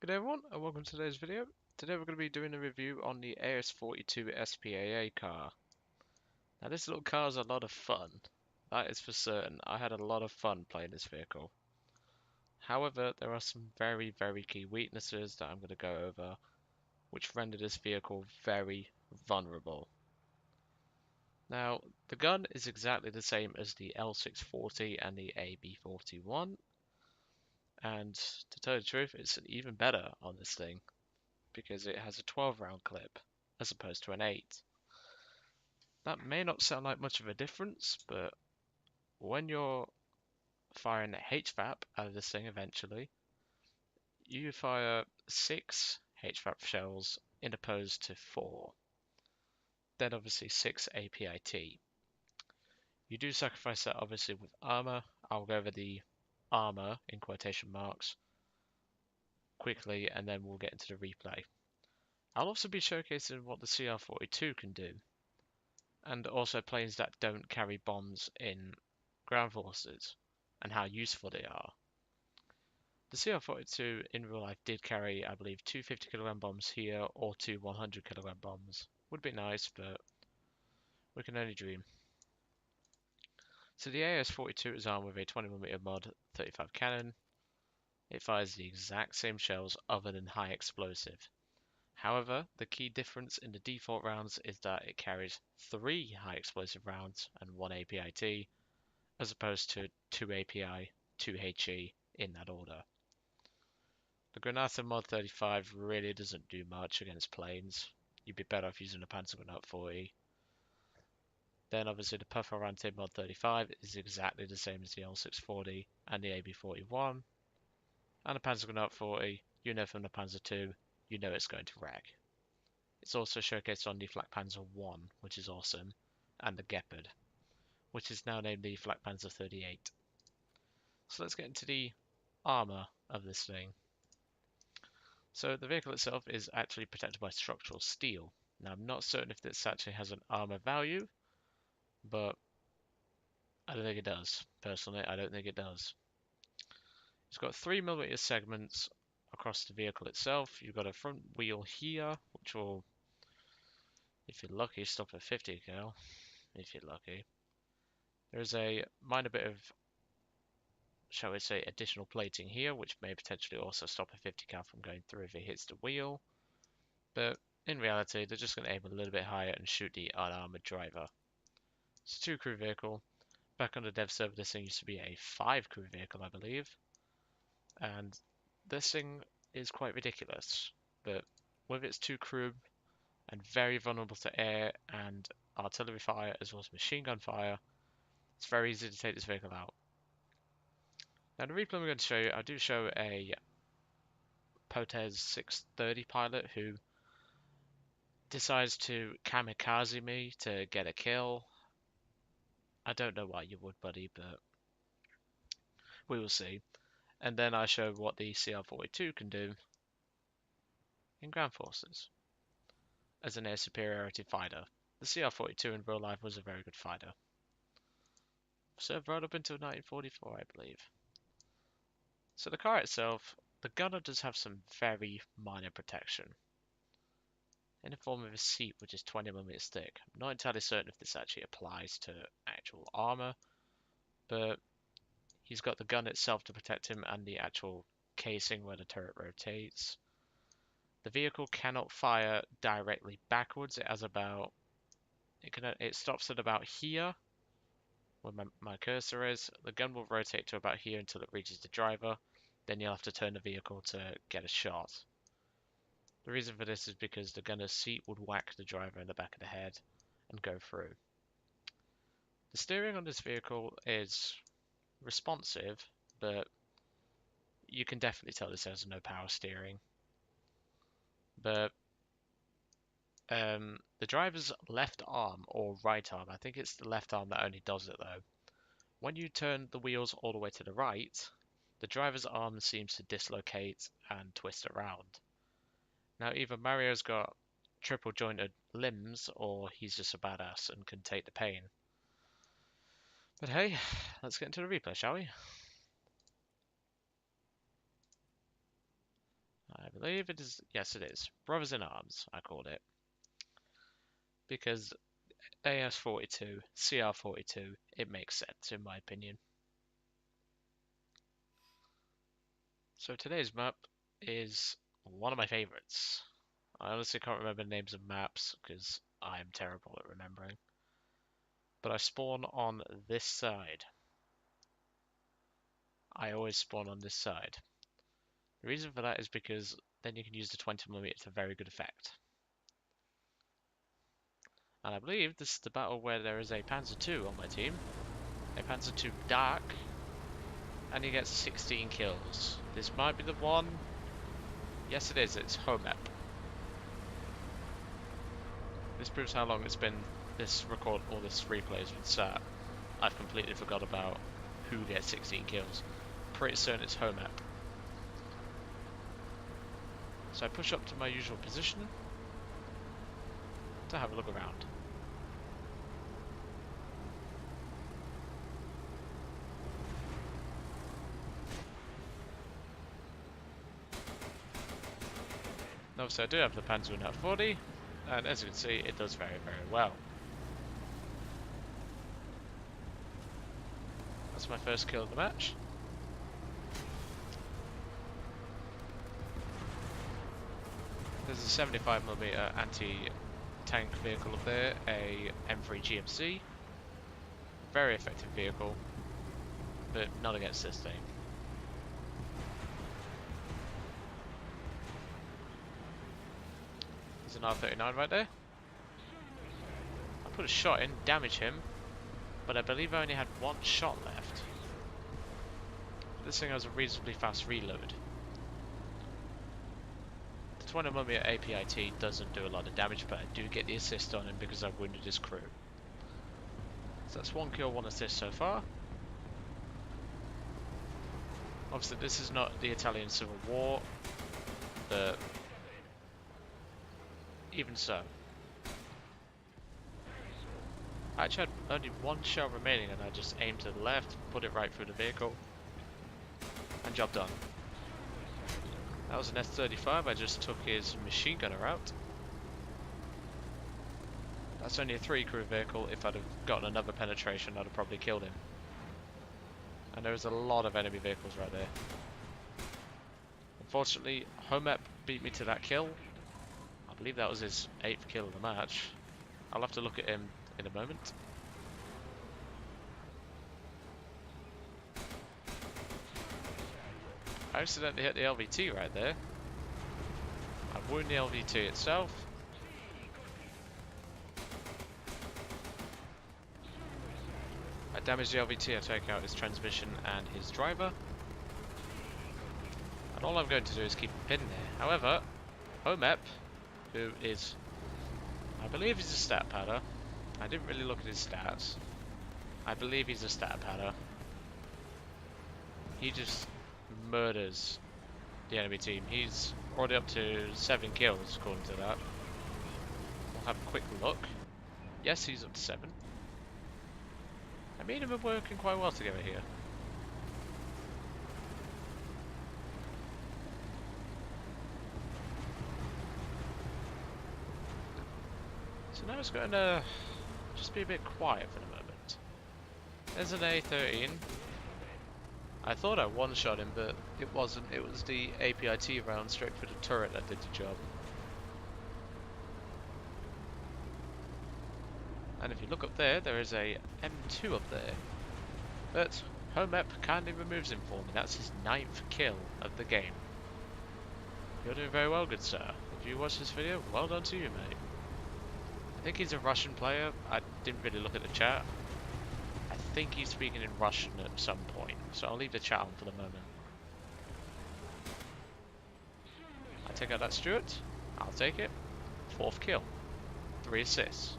Good day everyone, and welcome to today's video. Today we're going to be doing a review on the AS42 SPAA car. Now this little car is a lot of fun, that is for certain. I had a lot of fun playing this vehicle. However, there are some very key weaknesses that I'm going to go over, which render this vehicle very vulnerable. Now, the gun is exactly the same as the L640 and the AB41, and to tell you the truth, it's even better on this thing, because it has a 12 round clip as opposed to an 8. That may not sound like much of a difference, but when you're firing a HVAP out of this thing eventually, you fire 6 HVAP shells in opposed to 4. Then obviously 6 APIT. You do sacrifice that obviously with armor. I'll go over the armor in quotation marks quickly and then we'll get into the replay. I'll also be showcasing what the CR42 can do, and also planes that don't carry bombs in ground forces, and how useful they are. The CR42 in real life did carry, I believe, 2 50kg bombs here, or 2 100kg bombs. Would be nice, but we can only dream. So the AS42 is armed with a 20mm mod 35 cannon. It fires the exact same shells other than high explosive. However, the key difference in the default rounds is that it carries 3 high explosive rounds and 1 APIT, as opposed to 2 API, 2 HE in that order. The Granata Mod 35 really doesn't do much against planes. You'd be better off using a Panzer Granat 40. Then obviously the Perforante Mod 35 is exactly the same as the L640 and the AB41. And the Panzer Granat 40, you know from the Panzer II, you know it's going to wreck. It's also showcased on the Flak Panzer 1, which is awesome, and the Gepard, which is now named the Flak Panzer 38. So let's get into the armor of this thing. So the vehicle itself is actually protected by structural steel. Now I'm not certain if this actually has an armor value, but I don't think it does. Personally, I don't think it does. It's got 3mm segments across the vehicle itself. You've got a front wheel here, which will, if you're lucky, stop at 50 cal. If you're lucky. There's a minor bit of, shall we say, additional plating here, which may potentially also stop a 50 cal from going through if it hits the wheel. But in reality, they're just going to aim a little bit higher and shoot the unarmored driver. It's a 2 crew vehicle. Back on the dev server, this thing used to be a 5 crew vehicle, I believe. And this thing is quite ridiculous. But with its 2 crew and very vulnerable to air and artillery fire as well as machine gun fire, it's very easy to take this vehicle out. Now the replay I'm going to show you, I do show a Potez 630 pilot who decides to kamikaze me to get a kill. I don't know why you would, buddy, but we will see. And then I show what the CR42 can do in ground forces as an air superiority fighter. The CR42 in real life was a very good fighter. Served right up until 1944, I believe. So the car itself, the gunner does have some very minor protection in the form of a seat which is 20mm thick. I'm not entirely certain if this actually applies to actual armor, but he's got the gun itself to protect him and the actual casing where the turret rotates. The vehicle cannot fire directly backwards. It has about, it stops at about here where my cursor is. The gun will rotate to about here until it reaches the driver. Then you'll have to turn the vehicle to get a shot. The reason for this is because the gunner's seat would whack the driver in the back of the head and go through. The steering on this vehicle is responsive, but you can definitely tell this has no power steering. But the driver's left arm or right arm, I think it's the left arm that only does it though. When you turn the wheels all the way to the right, the driver's arm seems to dislocate and twist around. Now either Mario's got triple jointed limbs or he's just a badass and can take the pain. But hey, let's get into the replay, shall we? I believe it is. Yes, it is. Brothers in Arms, I called it. Because AS42, CR42, it makes sense in my opinion. So today's map is one of my favorites. I honestly can't remember names of maps because I am terrible at remembering. But I spawn on this side. I always spawn on this side. The reason for that is because then you can use the 20mm to very good effect. And I believe this is the battle where there is a Panzer II on my team. A Panzer II Dark. And he gets 16 kills. This might be the one. Yes, it is. It's Homep. This proves how long it's been this replays with Sat. I've completely forgot about who gets 16 kills. Pretty certain it's Homep. So I push up to my usual position to have a look around. Obviously I do have the Panzer at 40, and as you can see it does very, very well. That's my first kill of the match. There's a 75mm anti-tank vehicle up there, a M3 GMC. Very effective vehicle, but not against this thing. There's an R39 right there. I put a shot in, damage him, but I believe I only had one shot left. This thing has a reasonably fast reload. The 20mm APIT doesn't do a lot of damage, but I do get the assist on him because I've wounded his crew. So that's 1 kill, 1 assist so far. Obviously this is not the Italian Civil War, but even so. I actually had only one shell remaining and I just aimed to the left, put it right through the vehicle, and job done. That was an S35, I just took his machine gunner out. That's only a 3 crew vehicle. If I'd have gotten another penetration I'd have probably killed him. And there was a lot of enemy vehicles right there. Unfortunately, Homep beat me to that kill. I believe that was his 8th kill of the match. I'll have to look at him in a moment. I accidentally hit the LVT right there. I wound the LVT itself. I damage the LVT, I take out his transmission and his driver. And all I'm going to do is keep a pin there. However, Homep, who is, I believe he's a stat padder. I didn't really look at his stats. I believe he's a stat padder. He just murders the enemy team. He's already up to 7 kills according to that. We'll have a quick look. Yes, he's up to 7. I mean, him are working quite well together here. So now it's going to just be a bit quiet for the moment. There's an A13. I thought I one-shot him, but it wasn't. It was the APIT round straight for the turret that did the job. And if you look up there, there is a M2 up there. But Homep kindly removes him for me. That's his 9th kill of the game. You're doing very well, good sir. If you watched this video, well done to you, mate. I think he's a Russian player. I didn't really look at the chat. I think he's speaking in Russian at some point, so I'll leave the chat on for the moment. I take out that Stuart. I'll take it. 4th kill. 3 assists.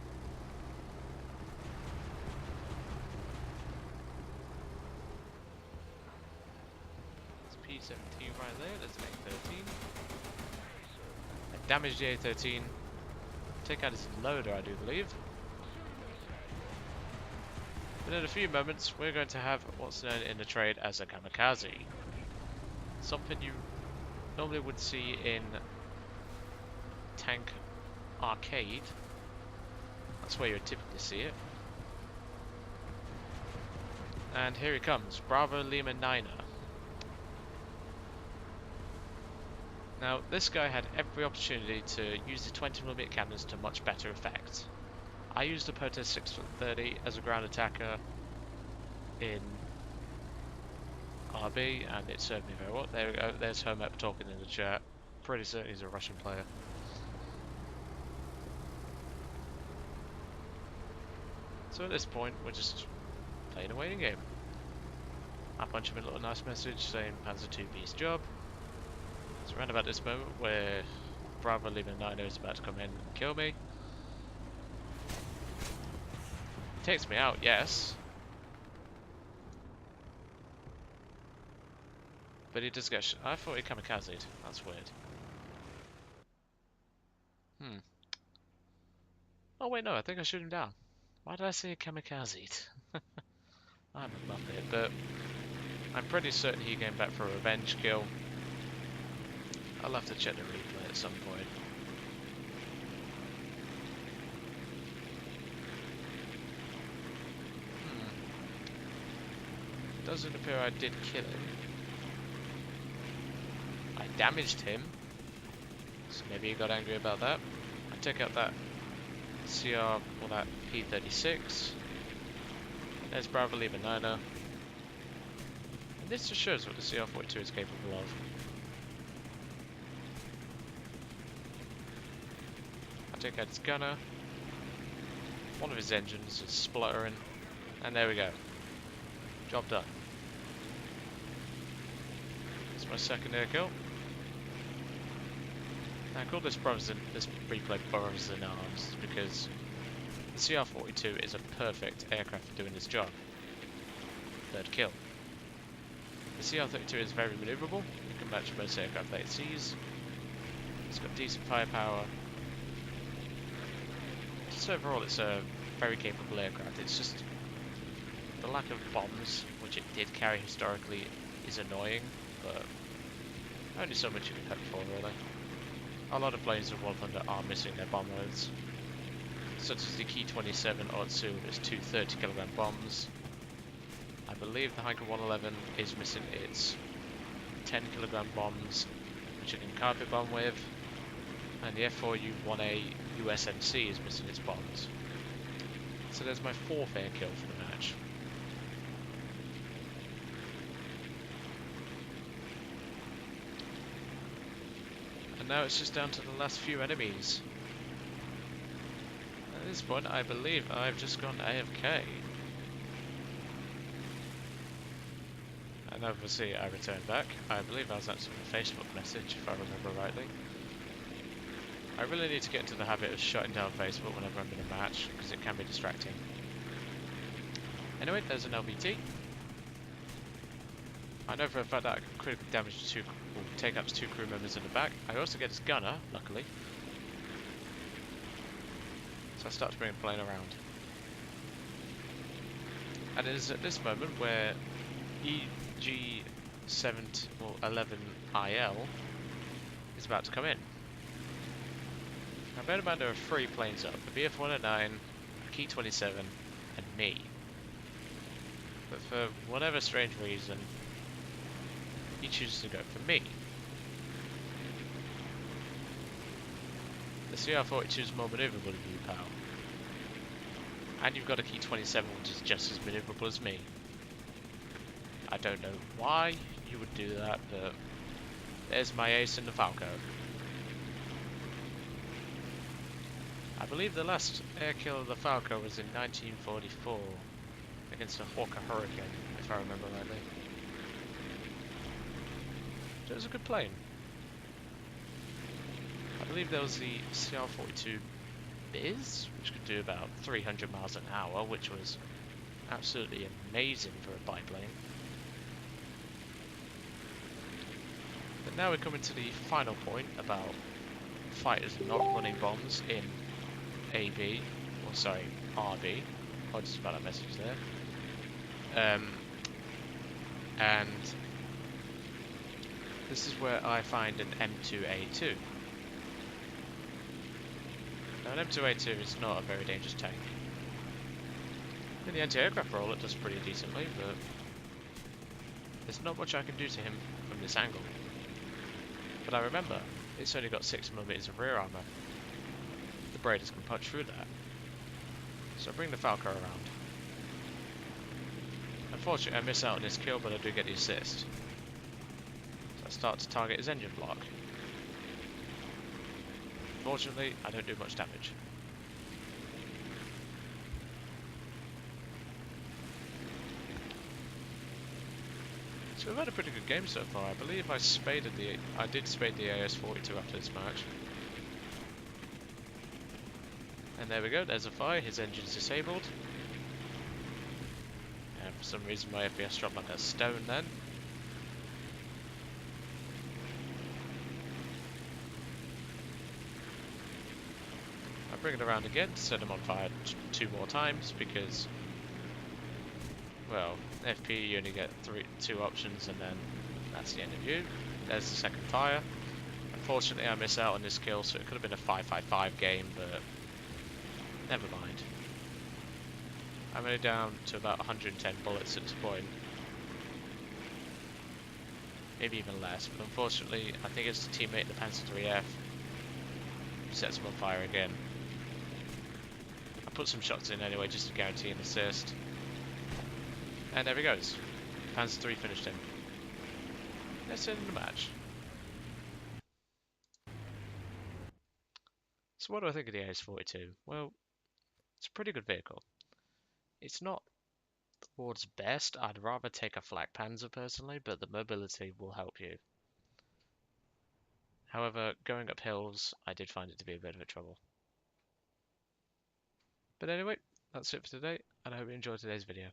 There's P17 right there. There's an A13. I damaged the A13. Take out his loader, I do believe. But in a few moments, we're going to have what's known in the trade as a kamikaze. Something you normally would see in Tank Arcade. That's where you would typically see it. And here he comes, Bravo Lima 9er. Now, this guy had every opportunity to use the 20mm cannons to much better effect. I used the Potez 630 as a ground attacker in RB, and it served me very well. There we go, there's Hermep talking in the chat. Pretty certain he's a Russian player. So at this point, we're just playing a waiting game. I punch him a little nice message saying Panzer 2B's job. It's around about this moment where Bravo Lima 9er is about to come in and kill me. He takes me out, yes. But he does get I thought he kamikazed. That's weird. Oh wait, no, I think I shoot him down. Why did I say kamikazed? I'm a muppet, but I'm pretty certain he came back for a revenge kill. I'll have to check the replay at some point. Doesn't appear I did kill him. I damaged him, so maybe he got angry about that. I took out that CR, or that P36. There's Bravo Lima 9er. And this just shows what the CR42 is capable of. I take out his gunner. One of his engines is spluttering. And there we go. Job done. That's my second air kill. I call this replay Brothers in Arms because the CR42 is a perfect aircraft for doing this job. Third kill. The CR32 is very maneuverable. You can match most aircraft that it sees. It's got decent firepower. Just overall, it's a very capable aircraft. It's just the lack of bombs, which it did carry historically, is annoying, but only so much you can hope for, really. A lot of planes of War Thunder are missing their bomb loads, such as the Key 27 Otsu with its two 30kg bombs. I believe the Heinkel 111 is missing its 10kg bombs, which it can carpet bomb with, and the F4U-1A USMC is missing its bombs. So there's my fourth air kill for the match. Now it's just down to the last few enemies. At this point, I believe I've just gone AFK. And obviously I returned back. I believe I was answering a Facebook message, if I remember rightly. I really need to get into the habit of shutting down Facebook whenever I'm in a match, because it can be distracting. Anyway, there's an LVT. I know for a fact that I can critically damage take out 2 crew members in the back. I also get his gunner, luckily. So I start to bring the plane around. And it is at this moment where EG11IL is about to come in. Now bear in mind there are 3 planes up, the BF-109, Key 27, and me. But for whatever strange reason, he chooses to go for me. The CR42 is more maneuverable than you, pal. And you've got a Key 27 which is just as maneuverable as me. I don't know why you would do that, but there's my ace in the Falco. I believe the last air kill of the Falco was in 1944 against a Hawker Hurricane, if I remember rightly. So it was a good plane. I believe there was the CR42 Biz, which could do about 300 miles an hour, which was absolutely amazing for a biplane. But now we're coming to the final point about fighters not running bombs in AB, or sorry, RB. Apologies about that message there. this is where I find an M2A2. Now, an M2A2 is not a very dangerous tank. In the anti-aircraft role, it does pretty decently, but there's not much I can do to him from this angle. But I remember, it's only got 6mm of rear armour. The Braiders can punch through that. So I bring the Falco around. Unfortunately, I miss out on this kill, but I do get the assist. So I start to target his engine block. Fortunately, I don't do much damage. So we've had a pretty good game so far. I believe I did spade the AS42 after this match. And there we go, there's a fire, his engine's disabled. And for some reason my FPS dropped like a stone then. I bring it around again to set him on fire 2 more times because, well, FP you only get 2 options and then that's the end of you. There's the second fire. Unfortunately I miss out on this kill, so it could have been a 5-5-5 game, but never mind. I'm only down to about 110 bullets at this point. Maybe even less, but unfortunately I think it's the teammate in the Panzer 3F who sets him on fire again. I put some shots in anyway just to guarantee an assist. And there he goes. Panzer 3 finished him. Let's end the match. So what do I think of the AS42? Well, it's a pretty good vehicle. It's not the world's best. I'd rather take a flak Panzer personally, but the mobility will help you. However, going up hills, I did find it to be a bit of a trouble. But anyway, that's it for today, and I hope you enjoyed today's video.